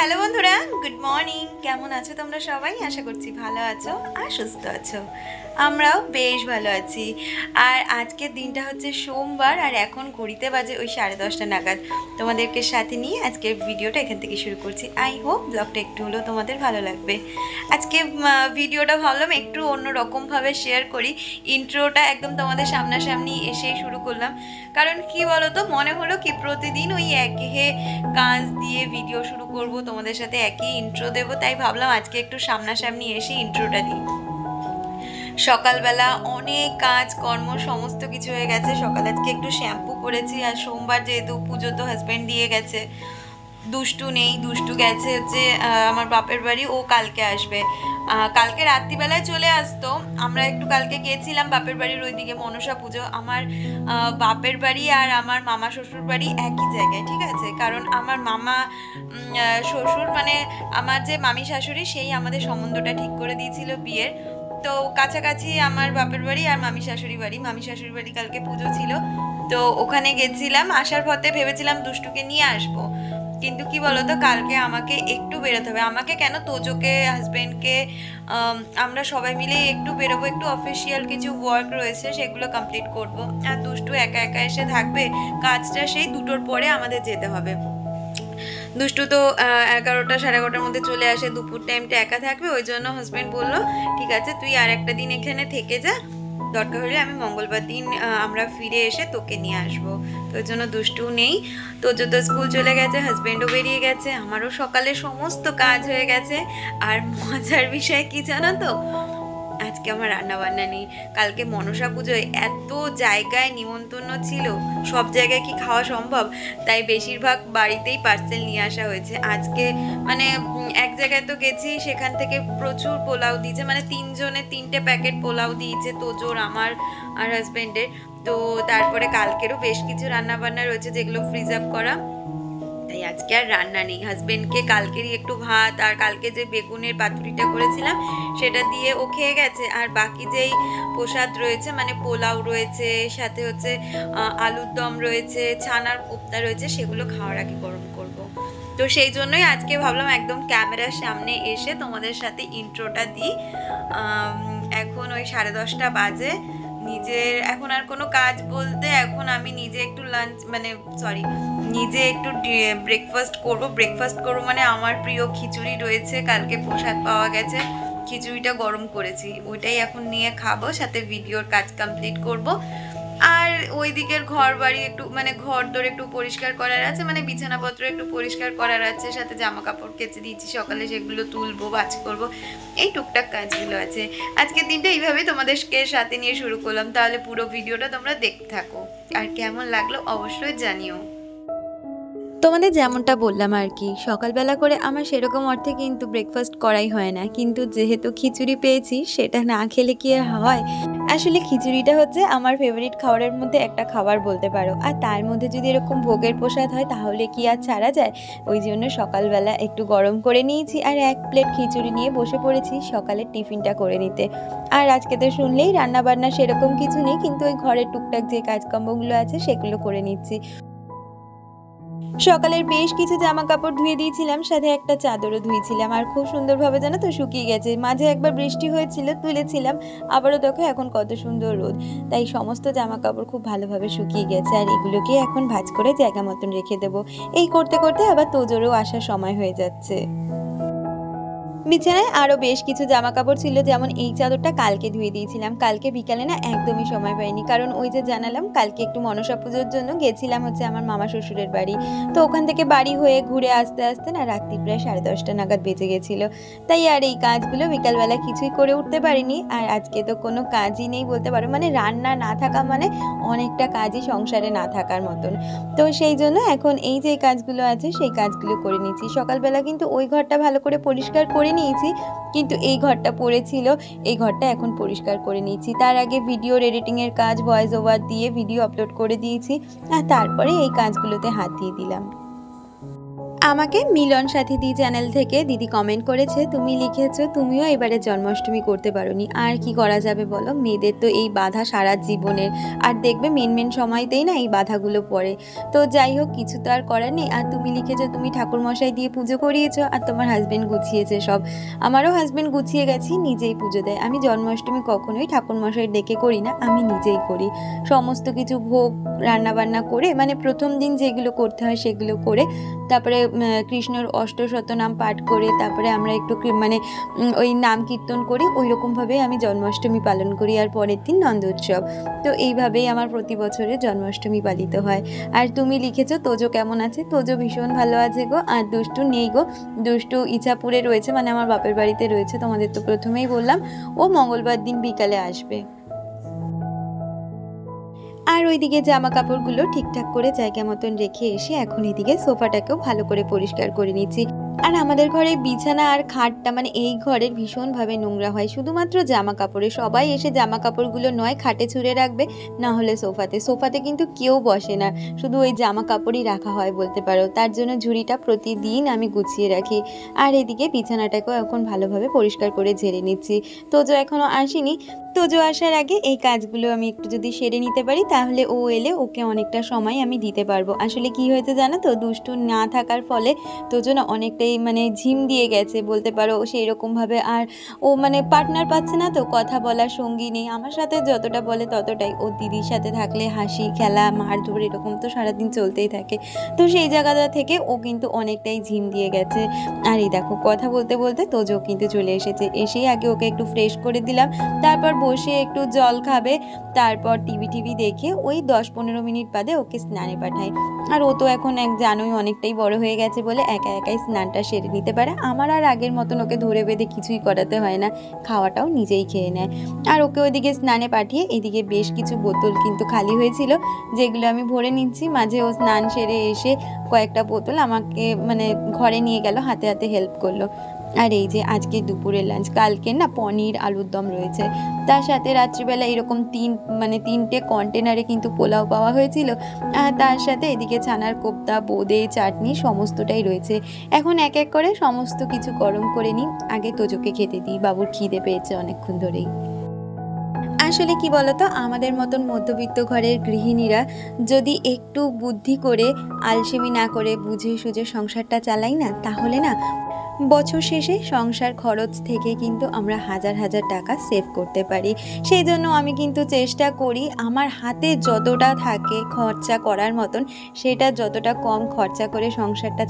Hello বন্ধুরা, good morning. কেমন আছো তোমরা সবাই? আশা করছি ভালো আছো আর সুস্থ আছো। আমরাও বেশ ভালো আছি। আর আজকের দিনটা হচ্ছে সোমবার, আর এখন ঘড়িতে বাজে ওই 10:30 নাগাদ। তোমাদেরকে সাথে নিয়ে আজকের ভিডিওটা এখান থেকে শুরু করছি। আই হোপ ব্লগটা একটু হলেও তোমাদের ভালো লাগবে। আজকে ভিডিওটা ভাবলাম একটু অন্যরকমভাবে শেয়ার করি। ইন্ট্রোটা একদম তোমাদের সামনাসামনি এসেই শুরু করলাম, কারণ কি বলো তো, মনে হলো কি প্রতিদিন ওই একঘেয়ে কাজ দিয়ে ভিডিও শুরু করব, তোমাদের সাথে একই ইন্ট্রো দেব, তাই ভাবলাম আজকে একটু সামনাসামনি এসে ইন্ট্রোটা দিই। সকালবেলা অনেক কাজ কর্ম সমস্ত কিছু হয়ে গেছে। সকালে আজকে একটু শ্যাম্পু করেছি, আর সোমবার যেহেতু পুজো তো হাজব্যান্ড দিয়ে গেছে। দুষ্টু নেই, দুষ্টু গেছে হচ্ছে আমার বাপের বাড়ি, ও কালকে আসবে। কালকে রাত্রিবেলায় চলে আসতো। আমরা একটু কালকে গিয়েছিলাম বাপের বাড়ির ওইদিকে, মনসা পুজো। আমার বাপের বাড়ি আর আমার মামা শ্বশুর বাড়ি একই জায়গায়, ঠিক আছে? কারণ আমার মামা শ্বশুর মানে আমার যে মামি শাশুড়ি, সেই আমাদের সম্বন্ধটা ঠিক করে দিয়েছিল বিয়ের। তো কাছাকাছি আমার বাপের বাড়ি আর মামি শাশুড়ি বাড়ি। মামি শাশুড়ি বাড়ি কালকে পুজো ছিল, তো ওখানে গেছিলাম। আসার পথে ভেবেছিলাম দুষ্টুকে নিয়ে আসবো, কিন্তু কি বলতো, কালকে আমাকে একটু বেরোতে হবে। আমাকে কেন, তোজোকে, হাজব্যান্ডকে, আমরা সবাই মিলে একটু বেরোবো। একটু অফিসিয়াল কিছু ওয়ার্ক রয়েছে, সেগুলো কমপ্লিট করব। আর দুষ্টু একা একা এসে থাকবে, কাজটা সেই 2টোর পরে আমাদের যেতে হবে। দুষ্টু তো 11টা 11:30-র মধ্যে চলে আসে, দুপুর টাইমটা একা থাকবে। ওই জন্য হাজব্যান্ড বললো ঠিক আছে, তুই আর একটা দিন এখানে থেকে যা, দরকার হলে আমি মঙ্গলবার দিন আমরা ফিরে এসে তোকে নিয়ে আসবো। তো ওই জন্য দুষ্টু নেই। তো যত স্কুল চলে গেছে, হাজব্যান্ডও বেরিয়ে গেছে, আমারও সকালে সমস্ত কাজ হয়ে গেছে। আর মজার বিষয় কি জানো তো, আজকে আমার রান্না বান্না নেই। কালকে মনসা পুজোয় এত জায়গায় নিমন্ত্রণ ছিল, সব জায়গায় কি খাওয়া সম্ভব? তাই বেশিরভাগ বাড়িতেই পার্সেল নিয়ে আসা হয়েছে। আজকে মানে এক জায়গায় তো গেছি, সেখান থেকে প্রচুর পোলাও দিয়েছে, মানে 3 জনের 3টে প্যাকেট পোলাও দিয়েছে, তোজোর, আমার আর হাজব্যান্ডের। তো তারপরে কালকেরও বেশ কিছু রান্না বান্না রয়েছে, যেগুলো ফ্রিজ আপ করা। তাই আজকে আর রান্না নেই। হাজবেন্ডকে কালকেরই একটু ভাত আর কালকে যে বেগুনের পাতুরিটা করেছিলাম সেটা দিয়ে ও খেয়ে গেছে। আর বাকি যেই প্রসাদ রয়েছে, মানে পোলাও রয়েছে, সাথে হচ্ছে আলুর দম রয়েছে, ছানার কোপ্তা রয়েছে, সেগুলো খাওয়ার আগে গরম করব। তো সেই জন্যই আজকে ভাবলাম একদম ক্যামেরার সামনে এসে তোমাদের সাথে ইন্ট্রোটা দিই। এখন ওই 10:30 বাজে। নিজের এখন আর কোনো কাজ বলতে, এখন আমি নিজে একটু নিজে একটু ব্রেকফাস্ট করব মানে আমার প্রিয় খিচুড়ি রয়েছে, কালকে প্রসাদ পাওয়া গেছে, খিচুড়িটা গরম করেছি, ওইটাই এখন নিয়ে খাবো, সাথে ভিডিওর কাজ কমপ্লিট করব। আর ওই দিকের ঘর বাড়ি একটু মানে ঘর দর একটু পরিষ্কার করার আছে, মানে বিছানাপত্র একটু পরিষ্কার করার আছে, সাথে জামা কাপড় কেচে দিয়েছি সকালে, সেগুলো তুলবো, ভাঁজ করব, এই টুকটাক কাজগুলো আছে। আজকের দিনটা এইভাবেই তোমাদেরকে সাথে নিয়ে শুরু করলাম। তাহলে পুরো ভিডিওটা তোমরা দেখতে থাকো, আর কেমন লাগলো অবশ্যই জানিও। তোমাদের যেমনটা বললাম আর কি, সকালবেলা করে আমার সেরকম অর্থে কিন্তু ব্রেকফাস্ট করাই হয় না, কিন্তু যেহেতু খিচুড়ি পেয়েছি, সেটা না খেলে কি আর হয়? আসলে খিচুড়িটা হচ্ছে আমার ফেভারিট খাবারের মধ্যে একটা খাবার বলতে পারো, আর তার মধ্যে যদি এরকম ভোগের প্রসাদ হয় তাহলে কি আর ছাড়া যায়? ওই জন্য সকালবেলা একটু গরম করে নিয়েছি, আর 1 প্লেট খিচুড়ি নিয়ে বসে পড়েছি সকালের টিফিনটা করে নিতে। আর আজকে তো শুনলেই রান্নাবান্না সেরকম কিছু নেই, কিন্তু ওই ঘরের টুকটাক যে কাজকর্মগুলো আছে সেগুলো করে নিচ্ছি। সকালের বেশ কিছু জামা কাপড় ধুয়ে দিয়েছিলাম, সাথে একটা চাদরও ধুয়েছিলাম, আর খুব সুন্দরভাবে জানো তো শুকিয়ে গেছে। মাঝে একবার বৃষ্টি হয়েছিল, তুলেছিলাম, আবারও দেখো এখন কত সুন্দর রোদ। তাই সমস্ত জামা কাপড় খুব ভালোভাবে শুকিয়ে গেছে, আর এগুলোকে এখন ভাঁজ করে জায়গা মতন রেখে দেবো। এই করতে করতে আবার তোজোরও আসার সময় হয়ে যাচ্ছে। বিছানায় আরও বেশ কিছু জামা কাপড় ছিল, যেমন এই চাদরটা কালকে ধুয়ে দিয়েছিলাম। কালকে বিকালে না একদমই সময় পাইনি, কারণ ওই যে জানালাম কালকে একটু মনসা পুজোর জন্য গেছিলাম হচ্ছে আমার মামা শ্বশুরের বাড়ি। তো ওখান থেকে বাড়ি হয়ে ঘুরে আসতে আসতে না রাত্রি প্রায় 10:30 নাগাদ বেজে গেছিলো। তাই আর এই কাজগুলো বিকালবেলা কিছুই করে উঠতে পারিনি। আর আজকে তো কোনো কাজই নেই বলতে পারো, মানে রান্না না থাকা মানে অনেকটা কাজই সংসারে না থাকার মতন। তো সেই জন্য এখন এই যে কাজগুলো আছে সেই কাজগুলো করে নিচ্ছি। সকালবেলা কিন্তু ওই ঘরটা ভালো করে পরিষ্কার করে নিয়েছি, কিন্তু এই ঘরটা পড়েছিল, এই ঘরটা এখন পরিষ্কার করে নিয়েছি। তার আগে ভিডিওর এডিটিংয়ের কাজ, ভয়েস ওভার দিয়ে ভিডিও আপলোড করে দিয়েছি, আর তারপরে এই কাজগুলোতে হাত দিয়ে দিলাম। আমাকে মিলন সাথী দি চ্যানেল থেকে দিদি কমেন্ট করেছে, তুমি লিখেছো তুমিও এবারে জন্মাষ্টমী করতে পারোনি, আর কি করা যাবে বলো, মেয়েদের তো এই বাধা সারা জীবনের, আর দেখবে মেন সময়তেই না এই বাধাগুলো পড়ে। তো যাই হোক, কিছু তো আর করার নেই। আর তুমি লিখেছো তুমি ঠাকুরমশাই দিয়ে পুজো করিয়েছো আর তোমার হাজবেন্ড গুছিয়েছে সব। আমারও হাজবেন্ড গুছিয়ে গেছি, নিজেই পুজো দেয়। আমি জন্মাষ্টমী কখনোই ঠাকুরমশাই ডেকে করি না, আমি নিজেই করি। সমস্ত কিছু ভোগ রান্নাবান্না করে, মানে প্রথম দিন যেগুলো করতে হয় সেগুলো করে, তারপরে কৃষ্ণর অষ্টশতনাম পাঠ করে তারপরে আমরা একটু মানে ওই নাম কীর্তন করি, ওই রকমভাবেই আমি জন্মাষ্টমী পালন করি। আর পরের দিন নন্দ উৎসব। তো এইভাবেই আমার প্রতি বছরে জন্মাষ্টমী পালিত হয়। আর তুমি লিখেছো তোজো কেমন আছে? তোজো ভীষণ ভালো আছে গো। আর দুষ্টু নেই গো, দুষ্টু ইছাপুরে রয়েছে, মানে আমার বাপের বাড়িতে রয়েছে। তোমাদের তো প্রথমেই বললাম, ও মঙ্গলবার দিন বিকালে আসবে। আর ওইদিকে জামা কাপড়গুলো ঠিকঠাক করে জায়গা মতন রেখে এসে এখন এদিকে সোফাটাকেও ভালো করে পরিষ্কার করে নিচ্ছি। আর আমাদের ঘরে বিছানা আর খাটটা, মানে এই ঘরের ভীষণভাবে নোংরা হয় শুধুমাত্র জামা কাপড়ে। সবাই এসে জামা কাপড়গুলো নয় খাটে ছুঁড়ে রাখবে, না হলে সোফাতে কিন্তু কেউ বসে না, শুধু ওই জামা কাপড়ই রাখা হয় বলতে পারো। তার জন্য ঝুড়িটা প্রতিদিন আমি গুছিয়ে রাখি। আর এদিকে বিছানাটাকেও এখন ভালোভাবে পরিষ্কার করে ঝেড়ে নিচ্ছি। তোজো এখনও আসেনি, তোজো আসার আগে এই কাজগুলো আমি একটু যদি সেরে নিতে পারি তাহলে ও এলে ওকে অনেকটা সময় আমি দিতে পারবো। আসলে কি হয়েছে জানো তো, দুষ্টু না থাকার ফলে তোজো না অনেকটাই মানে ঝিম দিয়ে গেছে বলতে পারো সেই রকমভাবে। আর ও মানে পার্টনার পাচ্ছে না, তো কথা বলার সঙ্গী নেই। আমার সাথে যতটা বলে ততটাই, ও দিদির সাথে থাকলে হাসি খেলা মারধর এরকম তো সারাদিন চলতেই থাকে। তো সেই জায়গাটা থেকে ও কিন্তু অনেকটাই ঝিম দিয়ে গেছে। আর এই দেখো কথা বলতে বলতে তোজো কিন্তু চলে এসেছে। এসেই আগে ওকে একটু ফ্রেশ করে দিলাম, তারপর বসে একটু জল খাবে, তারপর টিভি দেখে ওই 10-15 মিনিট বাদে ওকে স্নানে পাঠাই। আর ও তো এখন জানোই অনেকটাই বড় হয়ে গেছে বলে একাই স্নানটা সেরে নিতে পারে। আমার আর আগের মতন ওকে ধরে বেঁধে কিছুই করাতে হয় না, খাওয়াটাও নিজেই খেয়ে নেয়। আর ওকে ওইদিকে স্নানে পাঠিয়ে এদিকে বেশ কিছু বোতল কিন্তু খালি হয়েছিল, যেগুলো আমি ভরে নিচ্ছি। মাঝে ও স্নান সেরে এসে কয়েকটা বোতল আমাকে মানে ঘরে নিয়ে গেল, হাতে হাতে হেল্প করলো। আর এই যে আজকে দুপুরের লাঞ্চ, কালকে না পনির আলুর দম রয়েছে, তার সাথে রাত্রিবেলা এরকম তিনটে কন্টেনারে কিন্তু পোলাও পাওয়া হয়েছিল। আর তার সাথে এদিকে ছানার কোপ্তা, বোঁদে, চাটনি সমস্তটাই রয়েছে। এখন এক এক করে সমস্ত কিছু গরম করে নিই, আগে তোজোকে খেতে দিই, বাবুর খিদে পেয়েছে অনেকক্ষণ ধরেই। আসলে কি বলতো, আমাদের মতন মধ্যবিত্ত ঘরের গৃহিণীরা যদি একটু বুদ্ধি করে আলসেমি না করে বুঝে সুঝে সংসারটা চালাই না, তাহলে না বছর শেষে সংসার খরচ থেকে কিন্তু আমরা হাজার হাজার টাকা সেভ করতে পারি। সেই জন্য আমি কিন্তু চেষ্টা করি আমার হাতে যতটা থাকে খরচা করার মতন, সেটা যতটা কম খরচা করে সংসারটা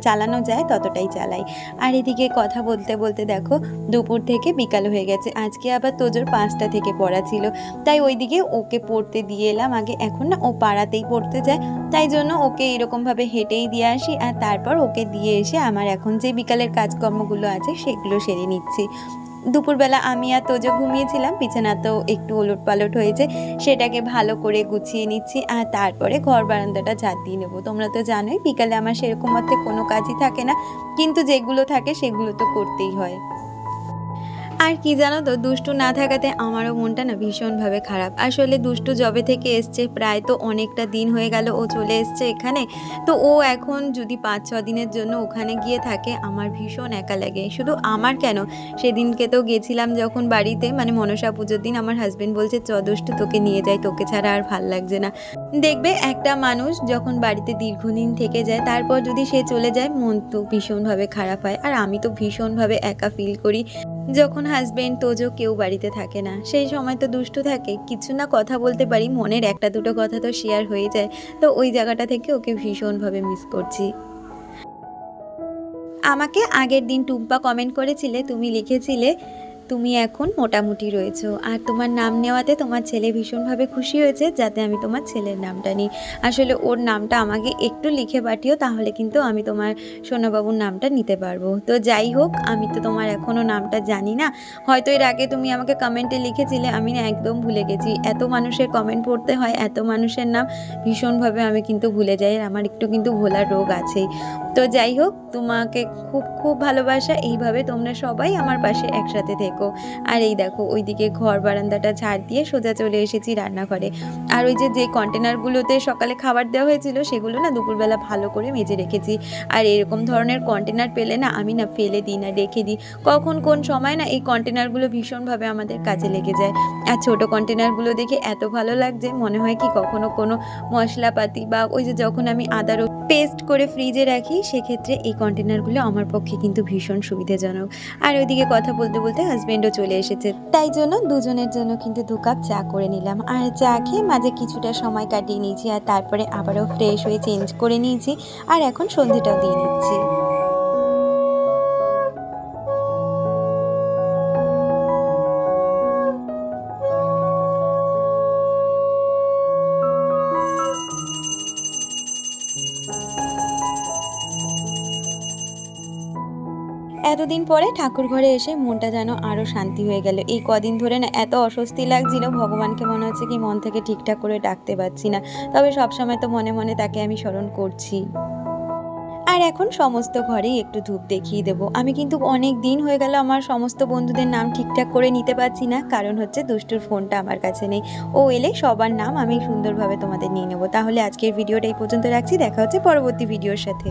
চালানো যায় ততটাই চালাই। আর এদিকে কথা বলতে বলতে দেখো দুপুর থেকে বিকাল হয়ে গেছে। আজকে আবার তোজোর 5টা থেকে পড়া ছিল, তাই ওইদিকে ওকে পড়তে দিয়ে এলাম আগে। এখন না ও পাড়াতেই পড়তে যায়, তাই জন্য ওকে এরকমভাবে হেঁটেই দিয়ে আসি। আর তারপর ওকে দিয়ে এসে আমার এখন যে বিকালের কাজকর্মগুলো আছে সেগুলো সেরে নিচ্ছি। দুপুরবেলা আমি আর তোজো ঘুমিয়েছিলাম, বিছানাতেও একটু ওলট পালট হয়েছে, সেটাকে ভালো করে গুছিয়ে নিচ্ছি। আর তারপরে ঘর বারান্দাটা ঝাড় দিয়ে নেবো। তোমরা তো জানোই বিকালে আমার সেরকম অর্থে কোনো কাজই থাকে না, কিন্তু যেগুলো থাকে সেগুলো তো করতেই হয়। আর কি জানো তো, দুষ্টু না থাকাতে আমারও মনটা না ভীষণভাবে খারাপ। আসলে দুষ্টু যবে থেকে এসছে, প্রায় তো অনেকটা দিন হয়ে গেল ও চলে এসছে এখানে। তো ও এখন যদি 5-6 দিনের জন্য ওখানে গিয়ে থাকে, আমার ভীষণ একা লাগে। শুধু আমার কেন, সেদিনকে তো গেছিলাম যখন বাড়িতে, মানে মনসা পুজোর দিন, আমার হাজবেন্ড বলছে চ দুষ্টু তোকে নিয়ে যাই, তোকে ছাড়া আর ভাল লাগছে না। দেখবে একটা মানুষ যখন বাড়িতে দীর্ঘদিন থেকে যায়, তারপর যদি সে চলে যায়, মন তো ভীষণভাবে খারাপ হয়। আর আমি তো ভীষণভাবে একা ফিল করি যখন হাজবেন্ড তোজো কেউ বাড়িতে থাকে না। সেই সময় তো দুষ্টু থাকে, কিছু না কথা বলতে পারি, মনের একটা দুটো কথা তো শেয়ার হয়ে যায়। তো ওই জায়গাটা থেকে ওকে ভীষণভাবে মিস করছি। আমাকে আগের দিন টুম্পা কমেন্ট করেছিলে, তুমি লিখেছিলে তুমি এখন মোটামুটি রয়েছো, আর তোমার নাম নেওয়াতে তোমার ছেলে ভীষণভাবে খুশি হয়েছে, যাতে আমি তোমার ছেলের নামটা নিই। আসলে ওর নামটা আমাকে একটু লিখে পাঠিও, তাহলে কিন্তু আমি তোমার সোনাবাবুর নামটা নিতে পারবো। তো যাই হোক, আমি তো তোমার এখনও নামটা জানি না, হয়তো এর আগে তুমি আমাকে কমেন্টে লিখেছিলে, আমি না একদম ভুলে গেছি। এত মানুষের কমেন্ট পড়তে হয়, এত মানুষের নাম ভীষণভাবে আমি কিন্তু ভুলে যাই, আর আমার একটু কিন্তু ভোলার রোগ আছেই। তো যাই হোক, তোমাকে খুব খুব ভালোবাসা, এইভাবে তোমরা সবাই আমার পাশে একসাথে থেকো। দেখো। আর এই দেখো ওইদিকে ঘর বারান্দাটা ঝাড় দিয়ে সোজা চলে এসেছি রান্নাঘরে। আর ওই যে কন্টেনারগুলোতে সকালে খাবার দেওয়া হয়েছিল সেগুলো না দুপুরবেলা ভালো করে মেজে রেখেছি। আর এরকম ধরনের কন্টেনার পেলে না আমি না ফেলে দিই না, রেখে দিই। কখন কোন সময় না এই কন্টেনারগুলো ভীষণভাবে আমাদের কাজে লেগে যায়। আর ছোটো কন্টেনারগুলো দেখে এত ভালো লাগছে, মনে হয় কি কখনো কোনো মশলাপাতি বা ওই যে যখন আমি আদা পেস্ট করে ফ্রিজে রাখি সেক্ষেত্রে এই কন্টেনারগুলো আমার পক্ষে কিন্তু ভীষণ সুবিধাজনক। আর ওইদিকে কথা বলতে বলতে হাজব্যান্ডও চলে এসেছে, তাই জন্য দুজনের জন্য কিন্তু 2 কাপ চা করে নিলাম। আর চা খেয়ে মাঝে কিছুটা সময় কাটিয়ে নিয়েছি, আর তারপরে আবারও ফ্রেশ হয়ে চেঞ্জ করে নিয়েছি। আর এখন সন্ধেটাও দিয়ে নিচ্ছি। এতদিন পরে ঠাকুর ঘরে এসে মনটা যেন আরও শান্তি হয়ে গেল। এই কদিন ধরে না এত অস্বস্তি লাগছিল, ভগবানকে মনে হচ্ছে কি মন থেকে ঠিকঠাক করে ডাকতে পারছি না। তবে সবসময় তো মনে মনে তাকে আমি স্মরণ করছি। আর এখন সমস্ত ঘরেই একটু ধূপ দেখিয়ে দেবো। আমি কিন্তু অনেক দিন হয়ে গেল আমার সমস্ত বন্ধুদের নাম ঠিকঠাক করে নিতে পারছি না, কারণ হচ্ছে দুষ্টুর ফোনটা আমার কাছে নেই। ও এলে সবার নাম আমি সুন্দরভাবে তোমাদের নিয়ে নেবো। তাহলে আজকের ভিডিওটা এই পর্যন্ত রাখছি, দেখা হচ্ছে পরবর্তী ভিডিওর সাথে।